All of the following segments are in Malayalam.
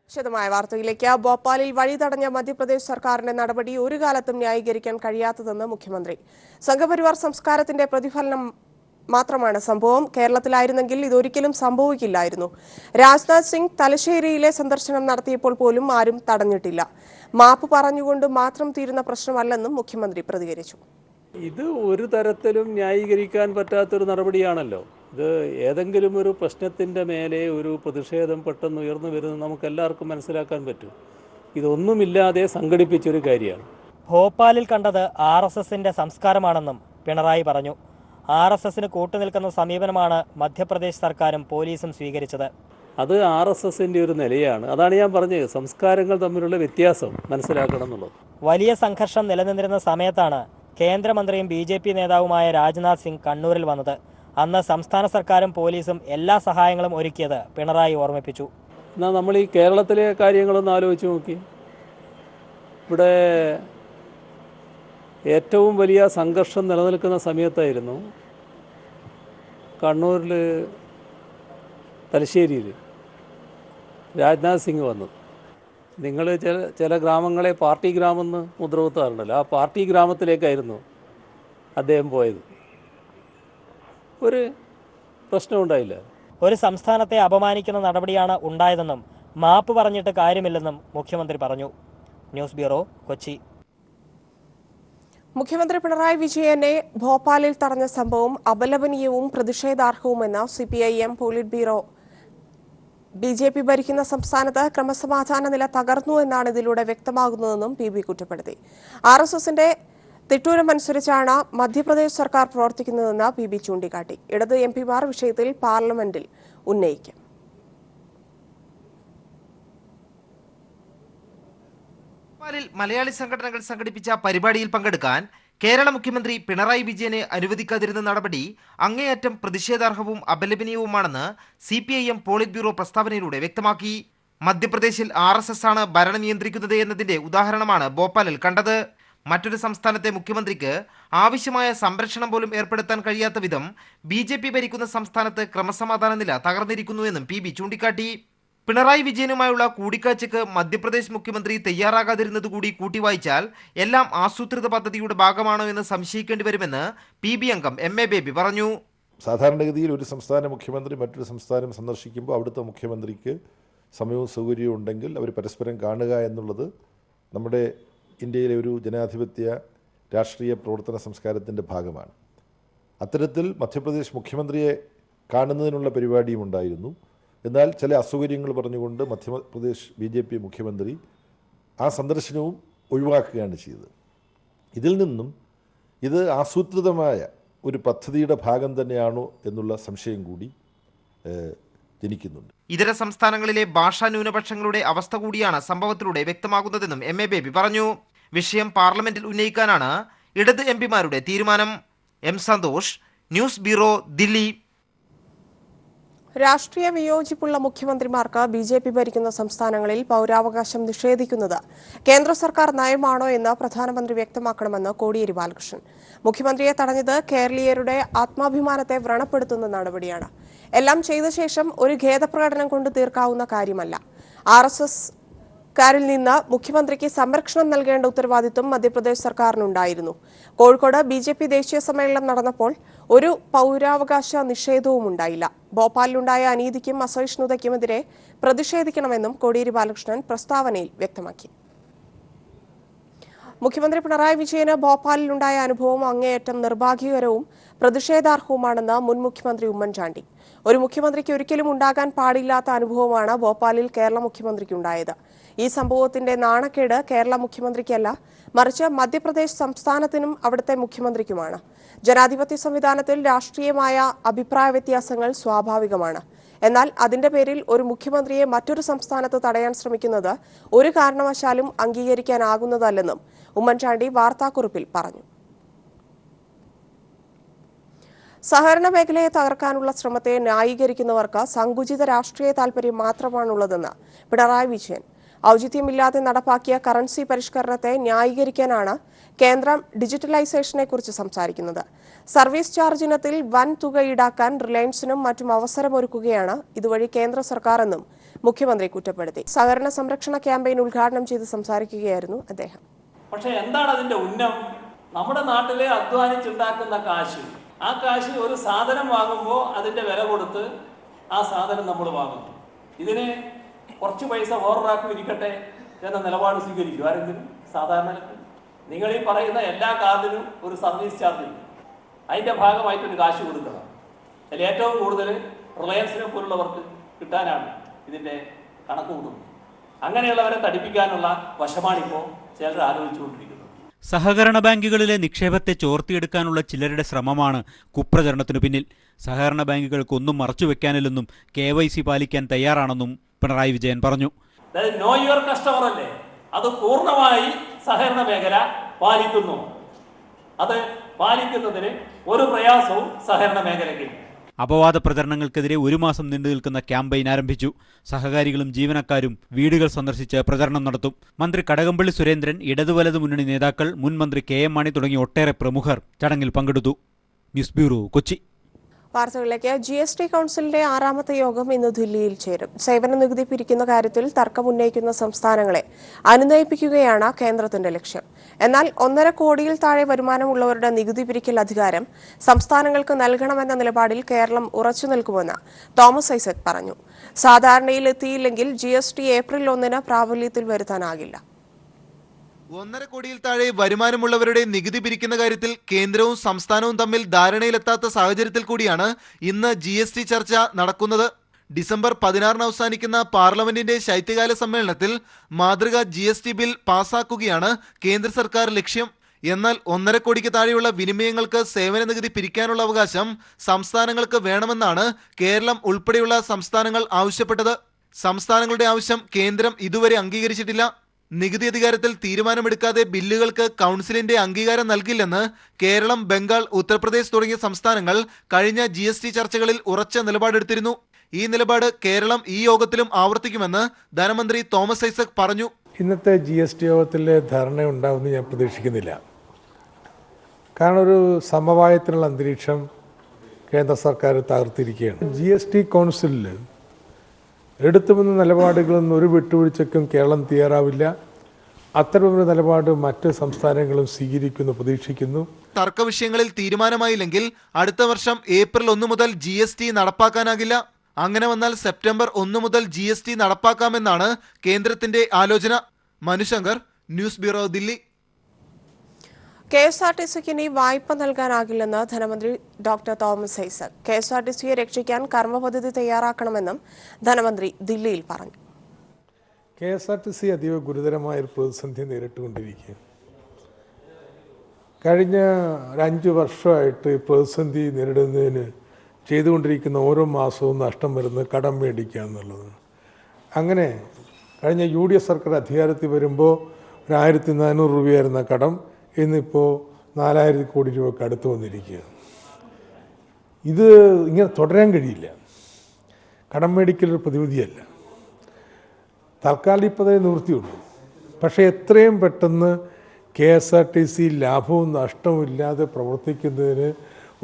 വിശദമായ വാർത്തയിലേക്ക്. ഭോപ്പാലിൽ വഴി തടഞ്ഞ മധ്യപ്രദേശ് സർക്കാരിന്റെ നടപടി ഒരു കാലത്തും ന്യായീകരിക്കാൻ കഴിയാത്തതെന്ന് മുഖ്യമന്ത്രി. സംഘപരിവാർ സംസ്കാരത്തിന്റെ പ്രതിഫലനം മാത്രമാണ് സംഭവം. കേരളത്തിലായിരുന്നെങ്കിൽ ഇതൊരിക്കലും സംഭവിക്കില്ലായിരുന്നു. രാജ്നാഥ് സിംഗ് തലശ്ശേരിയിലെ സന്ദർശനം നടത്തിയപ്പോൾ പോലും ആരും തടഞ്ഞിട്ടില്ല. മാപ്പ് പറഞ്ഞുകൊണ്ട് മാത്രം തീരുന്ന പ്രശ്നമല്ലെന്നും മുഖ്യമന്ത്രി പ്രതികരിച്ചു. ഇത് ഒരു തരത്തിലും ന്യായീകരിക്കാൻ പറ്റാത്തൊരു നടപടിയാണല്ലോ. ഇത് ഏതെങ്കിലും ഒരു പ്രശ്നത്തിൻ്റെ മേലെ ഒരു പ്രതിഷേധം പെട്ടെന്ന് ഉയർന്നു വരുന്നത് നമുക്കെല്ലാവർക്കും മനസ്സിലാക്കാൻ പറ്റും. ഇതൊന്നുമില്ലാതെ സംഘടിപ്പിച്ചൊരു കാര്യമാണ്. ഭോപ്പാലിൽ കണ്ടത് RSSന്റെ സംസ്കാരമാണെന്നും പിണറായി പറഞ്ഞു. RSSന് കൂട്ടുനിൽക്കുന്ന സമീപനമാണ് മധ്യപ്രദേശ് സർക്കാരും പോലീസും സ്വീകരിച്ചത്. അത് RSSന്റെ ഒരു നിലയാണ്. അതാണ് ഞാൻ പറഞ്ഞത്, സംസ്കാരങ്ങൾ തമ്മിലുള്ള വ്യത്യാസം മനസ്സിലാക്കണം എന്നുള്ളത്. വലിയ സംഘർഷം നിലനിന്നിരുന്ന സമയത്താണ് കേന്ദ്രമന്ത്രിയും BJP നേതാവുമായ രാജ്നാഥ് സിംഗ് കണ്ണൂരിൽ വന്നത്. അന്ന് സംസ്ഥാന സർക്കാരും പോലീസും എല്ലാ സഹായങ്ങളും ഒരുക്കിയത് പിണറായി ഓർമ്മിപ്പിച്ചു. എന്നാൽ നമ്മൾ ഈ കേരളത്തിലെ കാര്യങ്ങളൊന്ന് ആലോചിച്ച് നോക്കി. ഇവിടെ ഏറ്റവും വലിയ സംഘർഷം നിലനിൽക്കുന്ന സമയത്തായിരുന്നു കണ്ണൂരിൽ തലശ്ശേരിയിൽ രാജ്നാഥ് സിംഗ് വന്നത്. നിങ്ങൾ ചില ഗ്രാമങ്ങളെ പാർട്ടി ഗ്രാമെന്ന് മുദ്രകുത്താറുണ്ടല്ലോ, ആ പാർട്ടി ഗ്രാമത്തിലേക്കായിരുന്നു അദ്ദേഹം പോയത്. ഒരു പ്രശ്നമുണ്ടായില്ല. ഒരു സംസ്ഥാനത്തെ അപമാനിക്കുന്ന നടപടിയാണ് ഉണ്ടായതെന്നും മാപ്പ് പറഞ്ഞിട്ട് കാര്യമില്ലെന്നും മുഖ്യമന്ത്രി പറഞ്ഞു. News bureau, Kochi. മുഖ്യമന്ത്രി പിണറായി വിജയനെ ഭോപ്പാലിൽ തടഞ്ഞ സംഭവം അപലപനീയവും പ്രതിഷേധാർഹവുമെന്ന് CPIM പോളിറ്റ് ബ്യൂറോ. BJP ഭരിക്കുന്ന സംസ്ഥാനത്ത് ക്രമസമാധാന നില തകർന്നു എന്നാണ് ഇതിലൂടെ വ്യക്തമാകുന്നതെന്നും PB കുറ്റപ്പെടുത്തി. RSSന്റെ തിട്ടൂരമനുസരിച്ചാണ് മധ്യപ്രദേശ് സർക്കാർ പ്രവർത്തിക്കുന്നതെന്ന് PB ചൂണ്ടിക്കാട്ടി. ഇടത് MPമാർ വിഷയത്തിൽ പാർലമെന്റിൽ ഉന്നയിക്കും. മലയാളി സംഘടനകൾ സംഘടിപ്പിച്ച പരിപാടിയിൽ പങ്കെടുക്കാൻ കേരള മുഖ്യമന്ത്രി പിണറായി വിജയനെ അനുവദിക്കാതിരുന്ന നടപടി അങ്ങേയറ്റം പ്രതിഷേധാർഹവും അപലപനീയവുമാണെന്ന് CPIM പോളിറ്റ് ബ്യൂറോ പ്രസ്താവനയിലൂടെ വ്യക്തമാക്കി. മധ്യപ്രദേശിൽ RSS ആണ് ഭരണം നിയന്ത്രിക്കുന്നത് എന്നതിന്റെ ഉദാഹരണമാണ് ഭോപ്പാലിൽ കണ്ടത്. മറ്റൊരു സംസ്ഥാനത്തെ മുഖ്യമന്ത്രിക്ക് ആവശ്യമായ സംരക്ഷണം പോലും ഏർപ്പെടുത്താൻ കഴിയാത്ത വിധം BJP ഭരിക്കുന്ന സംസ്ഥാനത്ത് ക്രമസമാധാന നില തകർന്നിരിക്കുന്നുവെന്നും PB ചൂണ്ടിക്കാട്ടി. പിണറായി വിജയനുമായുള്ള കൂടിക്കാഴ്ചയ്ക്ക് മധ്യപ്രദേശ് മുഖ്യമന്ത്രി തയ്യാറാകാതിരുന്നതുകൂടി കൂട്ടിവായിച്ചാൽ എല്ലാം ആസൂത്രിത പദ്ധതിയുടെ ഭാഗമാണോ എന്ന് സംശയിക്കേണ്ടി വരുമെന്ന് PB അംഗം MA ബേബി പറഞ്ഞു. സാധാരണഗതിയിൽ ഒരു സംസ്ഥാന മുഖ്യമന്ത്രി മറ്റൊരു സംസ്ഥാനം സന്ദർശിക്കുമ്പോൾ അവിടുത്തെ മുഖ്യമന്ത്രിക്ക് സമയവും സൗകര്യവും ഉണ്ടെങ്കിൽ അവർ പരസ്പരം കാണുക എന്നുള്ളത് നമ്മുടെ ഇന്ത്യയിലെ ഒരു ജനാധിപത്യ രാഷ്ട്രീയ പ്രവർത്തന സംസ്കാരത്തിൻ്റെ ഭാഗമാണ്. അത്തരത്തിൽ മധ്യപ്രദേശ് മുഖ്യമന്ത്രിയെ കാണുന്നതിനുള്ള പരിപാടിയും ഉണ്ടായിരുന്നു. എന്നാൽ ചില അസൗകര്യങ്ങൾ പറഞ്ഞുകൊണ്ട് മധ്യപ്രദേശ് BJP മുഖ്യമന്ത്രി ആ സന്ദർശനവും ഒഴിവാക്കുകയാണ് ചെയ്തത്. ഇതിൽ നിന്നും ഇത് ആസൂത്രിതമായ ഒരു പദ്ധതിയുടെ ഭാഗം തന്നെയാണോ എന്നുള്ള സംശയം കൂടി ജനിക്കുന്നുണ്ട്. ഇതര സംസ്ഥാനങ്ങളിലെ ഭാഷാ ന്യൂനപക്ഷങ്ങളുടെ അവസ്ഥ കൂടിയാണ് സംഭവത്തിലൂടെ വ്യക്തമാകുന്നതെന്നും MA ബേബി പറഞ്ഞു. വിഷയം പാർലമെന്റിൽ ഉന്നയിക്കാനാണ് ഇടത് MPമാരുടെ തീരുമാനം. M Santhosh, news bureau, Delhi. രാഷ്ട്രീയ വിയോജിപ്പുള്ള മുഖ്യമന്ത്രിമാർക്ക് BJP ഭരിക്കുന്ന സംസ്ഥാനങ്ങളിൽ പൗരാവകാശം നിഷേധിക്കുന്നത് കേന്ദ്ര സർക്കാർ നയമാണോ എന്ന് പ്രധാനമന്ത്രി വ്യക്തമാക്കണമെന്ന് കോടിയേരി ബാലകൃഷ്ണൻ. മുഖ്യമന്ത്രിയെ തടഞ്ഞത് കേരളീയരുടെ ആത്മാഭിമാനത്തെ വ്രണപ്പെടുത്തുന്ന നടപടിയാണ്. എല്ലാം ചെയ്ത ശേഷം ഒരു ഖേദപ്രകടനം കൊണ്ട് തീർക്കാവുന്ന കാര്യമല്ല. RSSകാരിൽ നിന്ന് മുഖ്യമന്ത്രിക്ക് സംരക്ഷണം നൽകേണ്ട ഉത്തരവാദിത്വം മധ്യപ്രദേശ് സർക്കാരിനുണ്ടായിരുന്നു. കോഴിക്കോട് BJP ദേശീയ സമ്മേളനം നടന്നപ്പോൾ ഒരു പൗരാവകാശ നിഷേധവും ഉണ്ടായില്ല. ഭോപ്പാലിലുണ്ടായ അനീതിക്കും അസഹിഷ്ണുതയ്ക്കുമെതിരെ പ്രതിഷേധിക്കണമെന്നും കോടിയേരി ബാലകൃഷ്ണൻ പ്രസ്താവനയിൽ വ്യക്തമാക്കി. മുഖ്യമന്ത്രി പിണറായി വിജയന് ഭോപ്പാലിലുണ്ടായ അനുഭവം അങ്ങേയറ്റം നിർഭാഗ്യകരവും പ്രതിഷേധാർഹവുമാണെന്ന് മുൻ മുഖ്യമന്ത്രി ഉമ്മൻചാണ്ടി. ഒരു മുഖ്യമന്ത്രിക്ക് ഒരിക്കലും ഉണ്ടാകാൻ പാടില്ലാത്ത അനുഭവമാണ് ഭോപ്പാലിൽ കേരള മുഖ്യമന്ത്രിക്കുണ്ടായത്. ഈ സംഭവത്തിന്റെ നാണക്കേട് കേരള മുഖ്യമന്ത്രിക്കല്ല, മറിച്ച് മധ്യപ്രദേശ് സംസ്ഥാനത്തിനും അവിടുത്തെ മുഖ്യമന്ത്രിക്കുമാണ്. ജനാധിപത്യ സംവിധാനത്തിൽ രാഷ്ട്രീയമായ അഭിപ്രായ വ്യത്യാസങ്ങൾ സ്വാഭാവികമാണ്. എന്നാൽ അതിന്റെ പേരിൽ ഒരു മുഖ്യമന്ത്രിയെ മറ്റൊരു സംസ്ഥാനത്ത് തടയാൻ ശ്രമിക്കുന്നത് ഒരു കാരണവശാലും അംഗീകരിക്കാനാകുന്നതല്ലെന്നും ഉമ്മൻചാണ്ടി വാർത്താക്കുറിപ്പിൽ പറഞ്ഞു. സഹകരണ മേഖലയെ തകർക്കാനുള്ള ശ്രമത്തെ ന്യായീകരിക്കുന്നവർക്ക് സങ്കുചിത രാഷ്ട്രീയ താൽപര്യം മാത്രമാണുള്ളതെന്ന് പിണറായി വിജയൻ. ഔചിത്യമില്ലാതെ നടപ്പാക്കിയ കറൻസി പരിഷ്കരണത്തെ ന്യായീകരിക്കാനാണ് കേന്ദ്രം ഡിജിറ്റലൈസേഷനെ കുറിച്ച് സംസാരിക്കുന്നത്. സർവീസ് ചാർജ് ഇനത്തിൽ വൻ തുക ഈടാക്കാൻ റിലയൻസിനും മറ്റും അവസരമൊരുക്കുകയാണ് ഇതുവഴി കേന്ദ്ര സർക്കാർ എന്നും മുഖ്യമന്ത്രി കുറ്റപ്പെടുത്തി. സഹകരണ സംരക്ഷണ ക്യാമ്പയിൻ ഉദ്ഘാടനം ചെയ്ത് സംസാരിക്കുകയായിരുന്നു അദ്ദേഹം. പക്ഷേ എന്താണ് അതിൻ്റെ ഉന്നം? നമ്മുടെ നാട്ടിലെ അധ്വാനിച്ചുണ്ടാക്കുന്ന കാശ്, ആ കാശ് ഒരു സാധനം വാങ്ങുമ്പോൾ അതിൻ്റെ വില കൊടുത്ത് ആ സാധനം നമ്മൾ വാങ്ങുന്നു. ഇതിന് കുറച്ച് പൈസ ഓർഡറാക്കി ഇരിക്കട്ടെ എന്ന നിലപാട് സ്വീകരിക്കും ആരെങ്കിലും? സാധാരണ നിങ്ങൾ ഈ പറയുന്ന എല്ലാ കാർഡിനും ഒരു സർവീസ് ചാർജ് ഉണ്ട്, അതിൻ്റെ ഭാഗമായിട്ടൊരു കാശ് കൊടുക്കണം. അതിൽ ഏറ്റവും കൂടുതൽ റിലയൻസിനെ പോലുള്ളവർക്ക് കിട്ടാനാണ് ഇതിൻ്റെ കണക്ക് കൂടുന്നത്. അങ്ങനെയുള്ളവരെ തടിപ്പിക്കാനുള്ള വശമാണിപ്പോൾ ചിലർ ആലോചിച്ചുകൊണ്ടിരിക്കുന്നത്. സഹകരണ ബാങ്കുകളിലെ നിക്ഷേപത്തെ ചോർത്തിയെടുക്കാനുള്ള ചിലരുടെ ശ്രമമാണ് കുപ്രചരണത്തിനു പിന്നിൽ. സഹകരണ ബാങ്കുകൾക്കൊന്നും മറച്ചുവെക്കാനില്ലെന്നും KYC പാലിക്കാൻ തയ്യാറാണെന്നും പിണറായി വിജയൻ പറഞ്ഞു. അതായത് നോ യുവർ കസ്റ്റമർ അല്ലേ, അത് പൂർണ്ണമായി സഹകരണ മേഖല പാലിക്കുന്നു. അത് പാലിക്കുന്നതിന് ഒരു പ്രയാസവും സഹകരണ മേഖലയ്ക്ക്. അപവാദ പ്രചരണങ്ങൾക്കെതിരെ 1 മാസം നീണ്ടു നിൽക്കുന്ന ക്യാമ്പയിൻ ആരംഭിച്ചു. സഹകാരികളും ജീവനക്കാരും വീടുകൾ സന്ദർശിച്ച് പ്രചരണം നടത്തും. മന്ത്രി കടകംപള്ളി സുരേന്ദ്രൻ, ഇടതുവലതു മുന്നണി നേതാക്കൾ, മുൻ മന്ത്രി KM മാണി തുടങ്ങിയ ഒട്ടേറെ പ്രമുഖർ ചടങ്ങിൽ പങ്കെടുത്തു. News bureau, Kochi. വാർത്തകളിലേക്ക്. GST കൗൺസിലിന്റെ 6ാമത്തെ യോഗം ഇന്ന് ദില്ലിയിൽ ചേരും. സേവന നികുതി പിരിക്കുന്ന കാര്യത്തിൽ തർക്കമുന്നയിക്കുന്ന സംസ്ഥാനങ്ങളെ അനുനയിപ്പിക്കുകയാണ് കേന്ദ്രത്തിന്റെ ലക്ഷ്യം. എന്നാൽ 1.5 കോടിയിൽ താഴെ വരുമാനമുള്ളവരുടെ നികുതി പിരിക്കൽ അധികാരം സംസ്ഥാനങ്ങൾക്ക് നൽകണമെന്ന നിലപാടിൽ കേരളം ഉറച്ചു നിൽക്കുമെന്ന് തോമസ് ഐസക് പറഞ്ഞു. സാധാരണയിൽ എത്തിയില്ലെങ്കിൽ GST ഏപ്രിൽ 1 പ്രാബല്യത്തിൽ വരുത്താനാകില്ല. 1.5 കോടിയിൽ താഴെ വരുമാനമുള്ളവരുടെ നികുതി പിരിക്കുന്ന കാര്യത്തിൽ കേന്ദ്രവും സംസ്ഥാനവും തമ്മിൽ ധാരണയിലെത്താത്ത സാഹചര്യത്തിൽ കൂടിയാണ് ഇന്ന് GST ചർച്ച നടക്കുന്നത്. ഡിസംബർ 16 അവസാനിക്കുന്ന പാർലമെന്റിന്റെ ശൈത്യകാല സമ്മേളനത്തിൽ മാതൃക GST ബിൽ പാസാക്കുകയാണ് കേന്ദ്ര സർക്കാർ ലക്ഷ്യം. എന്നാൽ 1.5 കോടിക്ക് താഴെയുള്ള വിനിമയങ്ങൾക്ക് സേവന നികുതി പിരിക്കാനുള്ള അവകാശം സംസ്ഥാനങ്ങൾക്ക് വേണമെന്നാണ് കേരളം ഉൾപ്പെടെയുള്ള സംസ്ഥാനങ്ങൾ ആവശ്യപ്പെട്ടത്. സംസ്ഥാനങ്ങളുടെ ആവശ്യം കേന്ദ്രം ഇതുവരെ അംഗീകരിച്ചിട്ടില്ല. നികുതി അധികാരത്തിൽ തീരുമാനമെടുക്കാതെ ബില്ലുകൾക്ക് കൗൺസിലിന്റെ അംഗീകാരം നൽകില്ലെന്ന് കേരളം, ബംഗാൾ, ഉത്തർപ്രദേശ് തുടങ്ങിയ സംസ്ഥാനങ്ങൾ കഴിഞ്ഞ GST ചർച്ചകളിൽ ഉറച്ച നിലപാടെടുത്തിരുന്നു. ഈ നിലപാട് കേരളം ഈ യോഗത്തിലും ആവർത്തിക്കുമെന്ന് ധനമന്ത്രി തോമസ് ഐസക് പറഞ്ഞു. ഇന്നത്തെ GST യോഗത്തിലെ ധാരണ ഉണ്ടാവുമെന്ന് ഞാൻ പ്രതീക്ഷിക്കുന്നില്ല. കാരണം ഒരു സമവായത്തിനുള്ള അന്തരീക്ഷം കേന്ദ്ര സർക്കാർ തകർത്തിരിക്കുകയാണ്. GST കൗൺസിലിൽ എടുത്തു വന്ന നിലപാടുകളൊന്നും ഒരു വിട്ടുവീഴ്ചയ്ക്കും കേരളം തയ്യാറാവില്ല. അത്തരമൊരു നിലപാട് മറ്റ് സംസ്ഥാനങ്ങളും സ്വീകരിക്കുമെന്ന് പ്രതീക്ഷിക്കുന്നു. തർക്ക വിഷയങ്ങളിൽ തീരുമാനമായില്ലെങ്കിൽ അടുത്ത വർഷം ഏപ്രിൽ 1 മുതൽ GST നടപ്പാക്കാനാകില്ല. അങ്ങനെ വന്നാൽ സെപ്റ്റംബർ 1 മുതൽ GST നടപ്പാക്കാമെന്നാണ് കേന്ദ്രത്തിന്റെ ആലോചന. Manushankar, news bureau, Delhi. KSRTCക്ക് ഇനി വായ്പ നൽകാനാകില്ലെന്ന് ധനമന്ത്രി ഡോക്ടർ തോമസ് ഐസക്. KSRTCയെ രക്ഷിക്കാൻ കർമ്മപദ്ധതി തയ്യാറാക്കണമെന്നും ധനമന്ത്രി ദില്ലിയിൽ പറഞ്ഞു. KSRTC അതീവ ഗുരുതരമായൊരു പ്രതിസന്ധി നേരിട്ടുകൊണ്ടിരിക്കുക. കഴിഞ്ഞ 5 വർഷമായിട്ട് പ്രതിസന്ധി നേരിടുന്നതിന് ചെയ്തുകൊണ്ടിരിക്കുന്ന ഓരോ മാസവും നഷ്ടം വരുന്നത് കടം മേടിക്കുക എന്നുള്ളത്. അങ്ങനെ കഴിഞ്ഞ UDF സർക്കാർ അധികാരത്തിൽ വരുമ്പോൾ 1400 രൂപയായിരുന്ന കടം ഇന്നിപ്പോൾ 4000 കോടി രൂപയ്ക്ക് അടുത്ത് വന്നിരിക്കുക. ഇത് ഇങ്ങനെ തുടരാൻ കഴിയില്ല. കടം മേടിക്കലൊരു പ്രതിവിധിയല്ല. തൽക്കാലം ഇപ്പോൾ നിവൃത്തിയുള്ളൂ. പക്ഷേ എത്രയും പെട്ടെന്ന് KSRTC ലാഭവും നഷ്ടവും ഇല്ലാതെ പ്രവർത്തിക്കുന്നതിന്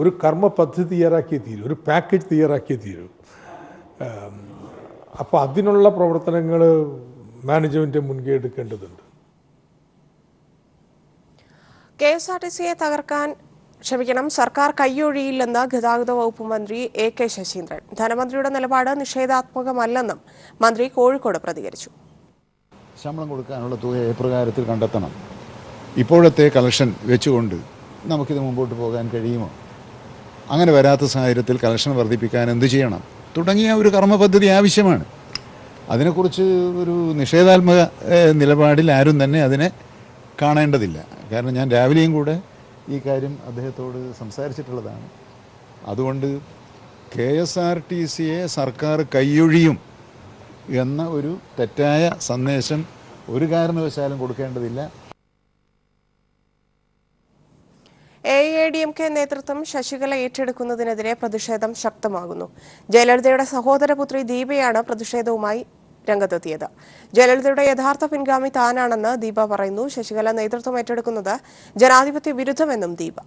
ഒരു കർമ്മ പദ്ധതി തയ്യാറാക്കിയേ തീരും, ഒരു പാക്കേജ് തയ്യാറാക്കിയേ തീരും. അപ്പോൾ അതിനുള്ള പ്രവർത്തനങ്ങൾ മാനേജ്മെൻറ്റ് മുൻകൈ എടുക്കേണ്ടതുണ്ട്. KSRTCയെ സർക്കാർ കൈയൊഴിയില്ലെന്ന് ഗതാഗത വകുപ്പ് മന്ത്രി AK ശശീന്ദ്രൻ. ധനമന്ത്രിയുടെ നിലപാട് നിഷേധാത്മകമല്ലെന്നും മന്ത്രി കോഴിക്കോട് പ്രതികരിച്ചു. ശമ്പളം കൊടുക്കാനുള്ള തുക എപ്രകാരത്തിൽ കണ്ടെത്തണം, ഇപ്പോഴത്തെ കളക്ഷൻ വെച്ചുകൊണ്ട് നമുക്കിത് മുമ്പോട്ട് പോകാൻ കഴിയുമോ, അങ്ങനെ വരാത്ത സാഹചര്യത്തിൽ കളക്ഷൻ വർദ്ധിപ്പിക്കാൻ എന്ത് ചെയ്യണം തുടങ്ങിയ ഒരു കർമ്മ പദ്ധതി ആവശ്യമാണ്. അതിനെക്കുറിച്ച് ഒരു നിഷേധാത്മക നിലപാടിൽ ആരും തന്നെ അതിനെ കാണേണ്ടതില്ല. കാരണം ഞാൻ രാവിലെയും കൂടെ ഈ കാര്യം അദ്ദേഹത്തോട് സംസാരിച്ചിട്ടുള്ളതാണ്. അതുകൊണ്ട് KSRTCയെ സർക്കാർ കൈയൊഴിയും എന്ന ഒരു തെറ്റായ സന്ദേശം ഒരു കാരണവശാലും കൊടുക്കേണ്ടതില്ല. AIADMK നേതൃത്വം ശശികല ഏറ്റെടുക്കുന്നതിനെതിരെ പ്രതിഷേധം ശക്തമാകുന്നു. ജയലളിതയുടെ സഹോദരപുത്രി ദീപയാണ് പ്രതിഷേധവുമായി രംഗത്തെത്തിയത്. ജയലളിതയുടെ യഥാർത്ഥ പിൻഗാമി താനാണെന്ന് ദീപ പറയുന്നു. ശശികല നേതൃത്വം ഏറ്റെടുക്കുന്നത് ജനാധിപത്യ വിരുദ്ധമെന്നും ദീപ.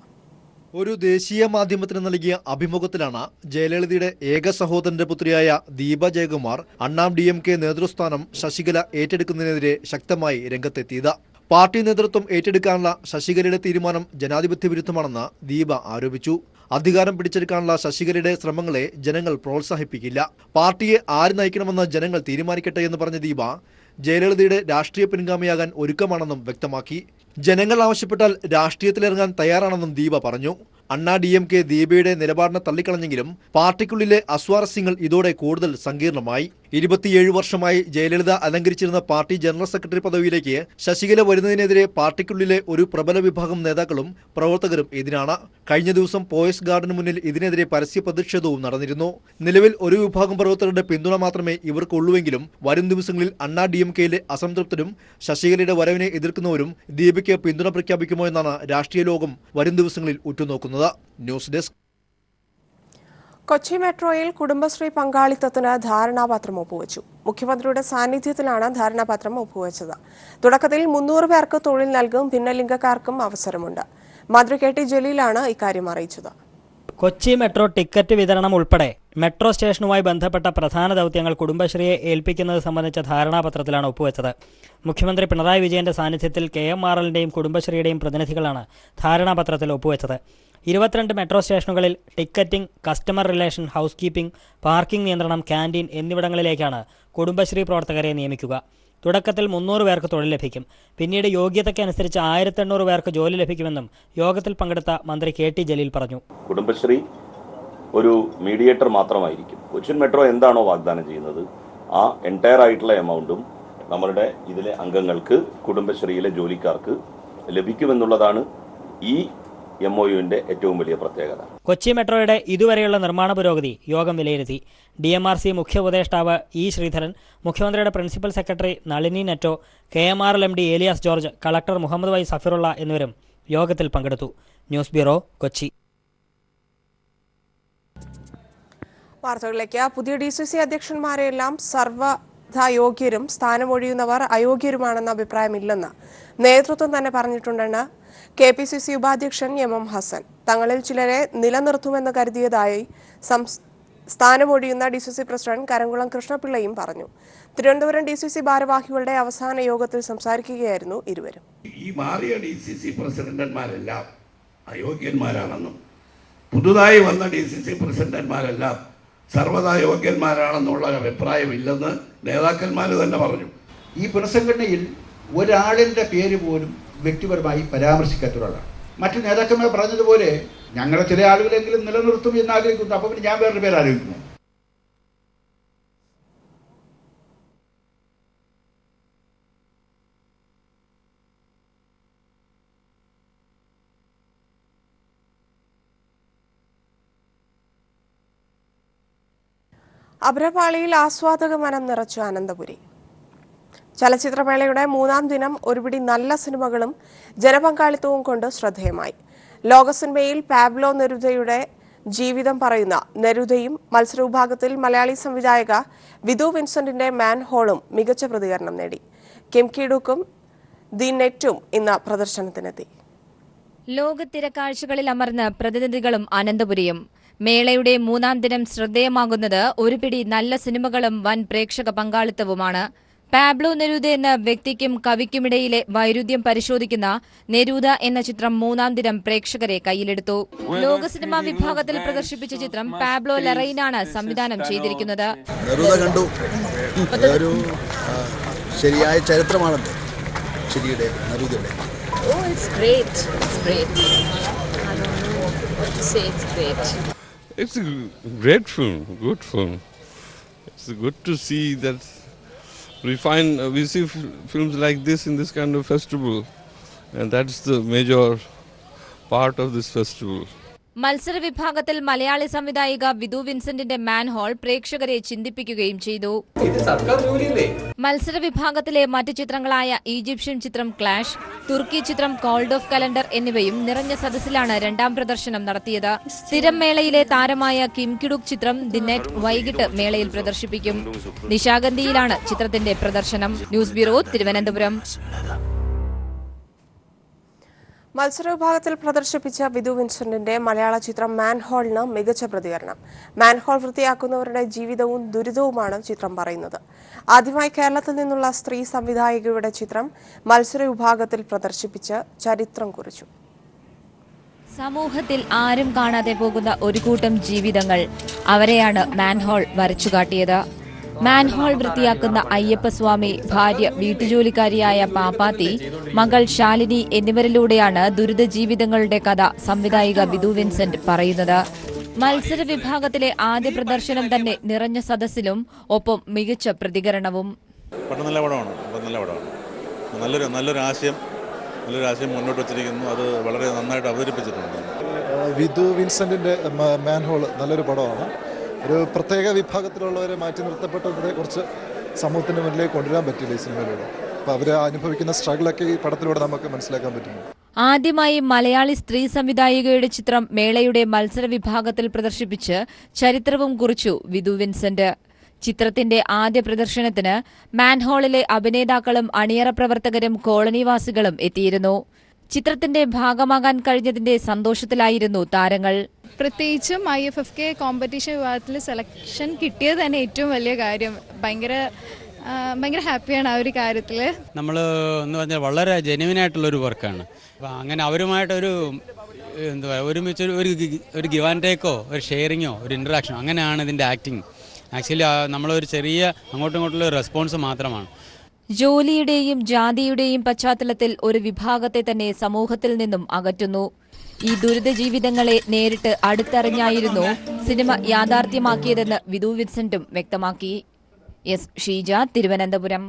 ഒരു ദേശീയ മാധ്യമത്തിന് നൽകിയ അഭിമുഖത്തിലാണ് ജയലളിതയുടെ ഏക സഹോദരന്റെ പുത്രിയായ ദീപ ജയകുമാർ അണ്ണാം DMK നേതൃസ്ഥാനം ശശികല ഏറ്റെടുക്കുന്നതിനെതിരെ ശക്തമായി രംഗത്തെത്തിയത്. പാർട്ടി നേതൃത്വം ഏറ്റെടുക്കാനുള്ള ശശികലയുടെ തീരുമാനം ജനാധിപത്യ വിരുദ്ധമാണെന്ന് ദീപ ആരോപിച്ചു. അധികാരം പിടിച്ചെടുക്കാനുള്ള ശശികലയുടെ ശ്രമങ്ങളെ ജനങ്ങൾ പ്രോത്സാഹിപ്പിക്കില്ല. പാർട്ടിയെ ആര് നയിക്കണമെന്ന് ജനങ്ങൾ തീരുമാനിക്കട്ടെ എന്ന് പറഞ്ഞ ദീപ ജയലളിതയുടെ രാഷ്ട്രീയ പിൻഗാമിയാകാൻ ഒരുക്കമാണെന്നും വ്യക്തമാക്കി. ജനങ്ങൾ ആവശ്യപ്പെട്ടാൽ രാഷ്ട്രീയത്തിലിറങ്ങാൻ തയ്യാറാണെന്നും ദീപ പറഞ്ഞു. അണ്ണാ DMK ദീപയുടെ നിലപാടിനെ തള്ളിക്കളഞ്ഞെങ്കിലും പാർട്ടിക്കുള്ളിലെ അസ്വാരസ്യങ്ങൾ ഇതോടെ കൂടുതൽ സങ്കീർണമായി. 27 വർഷമായി ജയലളിത അലങ്കരിച്ചിരുന്ന പാർട്ടി ജനറൽ സെക്രട്ടറി പദവിയിലേക്ക് ശശികല വരുന്നതിനെതിരെ പാർട്ടിക്കുള്ളിലെ ഒരു പ്രബല വിഭാഗം നേതാക്കളും പ്രവർത്തകരും എതിരാണ്. കഴിഞ്ഞ ദിവസം പോയസ് ഗാർഡന് മുന്നിൽ ഇതിനെതിരെ പരസ്യ പ്രതിഷേധവും നടന്നിരുന്നു. നിലവിൽ ഒരു വിഭാഗം പ്രവർത്തകരുടെ പിന്തുണ മാത്രമേ ഇവർക്കുള്ളൂവെങ്കിലും വരും ദിവസങ്ങളിൽ അണ്ണാ DMKയിലെ അസംതൃപ്തരും ശശികലയുടെ വരവിനെ എതിർക്കുന്നവരും ദീപയ്ക്ക് പിന്തുണ പ്രഖ്യാപിക്കുമോ എന്നാണ് രാഷ്ട്രീയ ലോകം വരും ദിവസങ്ങളിൽ ഉറ്റുനോക്കുന്നത്. News desk. കൊച്ചി മെട്രോയിൽ കുടുംബശ്രീ പങ്കാളിത്തത്തിന് ധാരണാപത്രം ഒപ്പുവെച്ചു. മുഖ്യമന്ത്രിയുടെ സാന്നിധ്യത്തിലാണ് ധാരണാപത്രം ഒപ്പുവെച്ചത്. തുടക്കത്തിൽ 300 പേർക്ക് തൊഴിൽ നൽകും, ഭിന്നലിംഗക്കാർക്കും അവസരമുണ്ട്. മന്ത്രി KT ജലീലാണ് ഇക്കാര്യം അറിയിച്ചത്. കൊച്ചി മെട്രോ ടിക്കറ്റ് വിതരണം ഉൾപ്പെടെ മെട്രോ സ്റ്റേഷനുമായി ബന്ധപ്പെട്ട പ്രധാന ദൗത്യങ്ങൾ കുടുംബശ്രീയെ ഏൽപ്പിക്കുന്നത് സംബന്ധിച്ച ധാരണാപത്രത്തിലാണ് ഒപ്പുവെച്ചത്. മുഖ്യമന്ത്രി പിണറായി വിജയന്റെ സാന്നിധ്യത്തിൽ KMRLന്റെയും കുടുംബശ്രീയുടെയും പ്രതിനിധികളാണ് ധാരണാപത്രത്തിൽ ഒപ്പുവെച്ചത്. 22 മെട്രോ സ്റ്റേഷനുകളിൽ ticketing, customer relation, house keeping, parking നിയന്ത്രണം, ക്യാൻറ്റീൻ എന്നിവിടങ്ങളിലേക്കാണ് കുടുംബശ്രീ പ്രവർത്തകരെ നിയമിക്കുക. തുടക്കത്തിൽ 300 പേർക്ക് തൊഴിൽ ലഭിക്കും. പിന്നീട് യോഗ്യതയ്ക്കനുസരിച്ച് 1800 പേർക്ക് ജോലി ലഭിക്കുമെന്നും യോഗത്തിൽ പങ്കെടുത്ത മന്ത്രി KT ജലീൽ പറഞ്ഞു. കുടുംബശ്രീ ഒരു മീഡിയേറ്റർ മാത്രമായിരിക്കും. കൊച്ചിൻ മെട്രോ എന്താണോ വാഗ്ദാനം ചെയ്യുന്നത് ആ എൻറ്റയർ ആയിട്ടുള്ള എമൗണ്ടും നമ്മളുടെ ഇതിലെ അംഗങ്ങൾക്ക്, കുടുംബശ്രീയിലെ ജോലിക്കാർക്ക് ലഭിക്കുമെന്നുള്ളതാണ് ഈ MOUവിന്റെ ഏറ്റവും വലിയ പ്രത്യേകത. കൊച്ചി മെട്രോയുടെ ഇതുവരെയുള്ള നിർമ്മാണ പുരോഗതി യോഗം വിലയിരുത്തി. DMRC മുഖ്യ ഉപദേഷ്ടാവ് E. ശ്രീധരൻ, മുഖ്യമന്ത്രിയുടെ principal secretary Nalini Netto, KMRL MD Elias George, collector Muhammad Y Safirulla എന്നിവരും യോഗത്തിൽ പങ്കെടുത്തു. News bureau, Kochi. വാർത്തകളിലേക്ക്. പുതിയ DCC അധ്യക്ഷന്മാരെല്ലാം സർവ്വതായോഗ്യരും സ്ഥാനമൊഴിയുന്നവർ അയോഗ്യരുമാണെന്ന അഭിപ്രായമില്ലെന്ന് നേതൃത്വം തന്നെ പറഞ്ഞിട്ടുണ്ടെന്ന് KPCC ഉപാധ്യക്ഷൻ MM ഹസൻ. തങ്ങളിൽ ചിലരെ നിലനിർത്തുമെന്ന് കരുതിയതായി സ്ഥാനമൊഴിയുന്ന DCC പ്രസിഡന്റ് കരംകുളം കൃഷ്ണപിള്ളയും പറഞ്ഞു. തിരുവനന്തപുരം DCC ഭാരവാഹികളുടെ അവസാന യോഗത്തിൽ സംസാരിക്കുകയായിരുന്നു ഇരുവരും. ഈ മാറിയ DCC പ്രസിഡന്റുമാരെല്ലാം അയോഗ്യന്മാരാണെന്നും പുതുതായി വന്ന DCC പ്രസിഡന്റുമാരെല്ലാം സർവ്വതായോഗ്യന്മാരാണെന്നുള്ള അഭിപ്രായമില്ലെന്ന് നേതാക്കന്മാർ തന്നെ പറഞ്ഞു. ഈ പുനഃസംഘടനയിൽ ഒരാളിൻ്റെ പേര് പോലും വ്യക്തിപരമായി പരാമർശിക്കാത്തവരാണ്. മറ്റു നേതാക്കന്മാർ പറഞ്ഞതുപോലെ ഞങ്ങളെ ചില ആളുകളെങ്കിലും നിലനിർത്തും എന്ന് ആഗ്രഹിക്കുന്നു. അപ്പോൾ പിന്നെ ഞാൻ വേറൊരു പേര് ആലോചിക്കുന്നു. അഭ്രപാളിയിൽ ആസ്വാദക മനം നിറച്ച അനന്തപുരി. ചലച്ചിത്രമേളയുടെ 3ാം ദിനം ഒരുപിടി നല്ല സിനിമകളും ജനപങ്കാളിത്തവും കൊണ്ട് ശ്രദ്ധേയമായി. ലോക സിനിമയിൽ പാബ്ലോ നെരൂദയുടെ ജീവിതം പറയുന്ന നെരൂദയും, മത്സരവിഭാഗത്തിൽ മലയാളി സംവിധായക വിധു വിൻസെന്റിന്റെ മാൻഹോളും മികച്ച പ്രതികരണം നേടി. കിം കി-ഡുക്കും ദി നെറ്റും ഇന്ന് പ്രദർശനത്തിനെത്തി. ലോകത്തിരക്കാഴ്ചകളിൽ അമർന്ന പ്രതിനിധികളും അനന്തപുരിയും. മേളയുടെ 3ാം ദിനം ശ്രദ്ധേയമാകുന്നത് ഒരുപിടി നല്ല സിനിമകളും വൻ പ്രേക്ഷക പങ്കാളിത്തവുമാണ്. പാബ്ലോ നെരൂദ എന്ന വ്യക്തിക്കും കവിക്കുമിടയിലെ വൈരുദ്ധ്യം പരിശോധിക്കുന്ന നെരൂദ എന്ന ചിത്രം 3ാം ദിനം പ്രേക്ഷകരെ കയ്യിലെടുത്തു. ലോക സിനിമാ വിഭാഗത്തിൽ പ്രദർശിപ്പിച്ച ചിത്രം പാബ്ലോ ലറൈനാണ് സംവിധാനം ചെയ്തിരിക്കുന്നത്. ശരിയായ ചരിത്രമാണല്ലോ ശരിയുടെ നെരൂദയുടെ. It's a great film, good film. It's good to see that we see films like this in this kind of festival, and that's the major part of this festival. മത്സര വിഭാഗത്തിൽ മലയാളി സംവിധായിക വിധു വിൻസെന്റിന്റെ മാൻഹോൾ പ്രേക്ഷകരെ ചിന്തിപ്പിക്കുകയും ചെയ്തു. മത്സര വിഭാഗത്തിലെ മറ്റു ചിത്രങ്ങളായ ഈജിപ്ഷ്യൻ ചിത്രം ക്ലാഷ്, തുർക്കി ചിത്രം കോൾഡ് ഓഫ് കലണ്ടർ എന്നിവയും നിറഞ്ഞ സദസ്സിലാണ് 2ാം പ്രദർശനം നടത്തിയത്. സ്ഥിരം മേളയിലെ താരമായ കിം കി-ഡുക് ചിത്രം ദി നെറ്റ് വൈകിട്ട് മേളയിൽ പ്രദർശിപ്പിക്കും. നിശാഗന്ധിയിലാണ് ചിത്രത്തിന്റെ പ്രദർശനം. News bureau, Thiruvananthapuram. മത്സരവിഭാഗത്തിൽ പ്രദർശിപ്പിച്ച വിധു വിൻസെന്റിന്റെ മലയാള ചിത്രം മാൻഹോളിന് മികച്ച പ്രതികരണം. മാൻഹോൾ വൃത്തിയാക്കുന്നവരുടെ ജീവിതവും ദുരിതവുമാണ് ചിത്രം പറയുന്നത്. ആദ്യമായി കേരളത്തിൽ നിന്നുള്ള സ്ത്രീ സംവിധായികയുടെ ചിത്രം മത്സരവിഭാഗത്തിൽ പ്രദർശിപ്പിച്ച് ചരിത്രം കുറിച്ചു. സമൂഹത്തിൽ ആരും കാണാതെ പോകുന്ന ഒരു കൂട്ടം ജീവിതങ്ങൾ, അവരെയാണ് മാൻഹോൾ വരച്ചുകാട്ടിയത്. മാൻഹോൾ വൃത്തിയാക്കുന്ന അയ്യപ്പസ്വാമി, ഭാര്യ വീട്ടുജോലിക്കാരിയായ പാപ്പാത്തി, മകൾ ശാലിനി എന്നിവരിലൂടെയാണ് ദുരിത ജീവിതങ്ങളുടെ കഥ സംവിധായിക വിധു വിൻസെന്റ് പറയുന്നത്. മത്സര വിഭാഗത്തിലെ ആദ്യ പ്രദർശനം തന്നെ നിറഞ്ഞ സദസ്സിലും ഒപ്പം മികച്ച പ്രതികരണവും. നല്ല പടമാണ്, നല്ലൊരു ആശയം മുന്നോട്ട് വച്ചിരിക്കുന്നു. അത് വളരെ നന്നായിട്ട് അവതരിപ്പിച്ചിട്ടുണ്ട്. വിധു വിൻസെന്റിന്റെ മാൻഹോൾ നല്ലൊരു പടമാണ്. ഒരു പ്രത്യേക വിഭാഗത്തിലുള്ളവരെ മാറ്റി നിർത്തപ്പെട്ടതിനെ കുറിച്ച് സമൂഹത്തിന് മുന്നിലേക്ക് കൊണ്ടുവരാൻ പറ്റില്ല ഈ സിനിമയിലൂടെ. അപ്പോൾ അവർ അനുഭവിക്കുന്ന സ്ട്രഗിളൊക്കെ ഈ പടത്തിലൂടെ നമുക്ക് മനസ്സിലാക്കാൻ പറ്റുന്നു. ആദ്യമായി മലയാളി സ്ത്രീ സംവിധായികയുടെ ചിത്രം മേളയുടെ മത്സര വിഭാഗത്തിൽ പ്രദർശിപ്പിച്ച് ചരിത്രവും കുറിച്ചു വിധു വിൻസെന്റ്. ചിത്രത്തിന്റെ ആദ്യ പ്രദർശനത്തിന് മാൻഹോളിലെ അഭിനേതാക്കളും അണിയറ പ്രവർത്തകരും കോളനിവാസികളും എത്തിയിരുന്നു. ചിത്രത്തിന്റെ ഭാഗമാകാൻ കഴിഞ്ഞതിന്റെ സന്തോഷത്തിലായിരുന്നു താരങ്ങൾ. പ്രത്യേകിച്ചും IFFK കോമ്പറ്റീഷൻ വിഭാഗത്തിൽ സെലക്ഷൻ കിട്ടിയത് തന്നെ ഏറ്റവും വലിയ കാര്യം. ഭയങ്കര ഹാപ്പിയാണ് ആ ഒരു കാര്യത്തിൽ. നമ്മൾ എന്ന് പറഞ്ഞാൽ വളരെ ജെന്യുവിനായിട്ടുള്ളൊരു വർക്കാണ്. അപ്പോൾ അങ്ങനെ അവരുമായിട്ടൊരു എന്താ പറയുക, ഒരുമിച്ച് ഒരു ഗിവ് ആൻഡ് ടേക്കോ, ഒരു ഷെയറിങ്ങോ, ഒരു ഇൻട്രാക്ഷനോ, അങ്ങനെയാണ് ഇതിൻ്റെ ആക്ടിങ്. ആക്ച്വലി നമ്മളൊരു ചെറിയ അങ്ങോട്ടും ഇങ്ങോട്ടുള്ള റെസ്പോൺസ് മാത്രമാണ്. ജോലിയുടെയും ജാതിയുടെയും പശ്ചാത്തലത്തിൽ ഒരു വിഭാഗത്തെ തന്നെ സമൂഹത്തിൽ നിന്നും അകറ്റുന്നു. ഈ ദുരിത ജീവിതങ്ങളെ നേരിട്ട് അടുത്തറിഞ്ഞായിരുന്നു സിനിമ യാഥാർത്ഥ്യമാക്കിയതെന്ന് വിധു വിൻസെന്റും വ്യക്തമാക്കി. ഷീജ, തിരുവനന്തപുരം.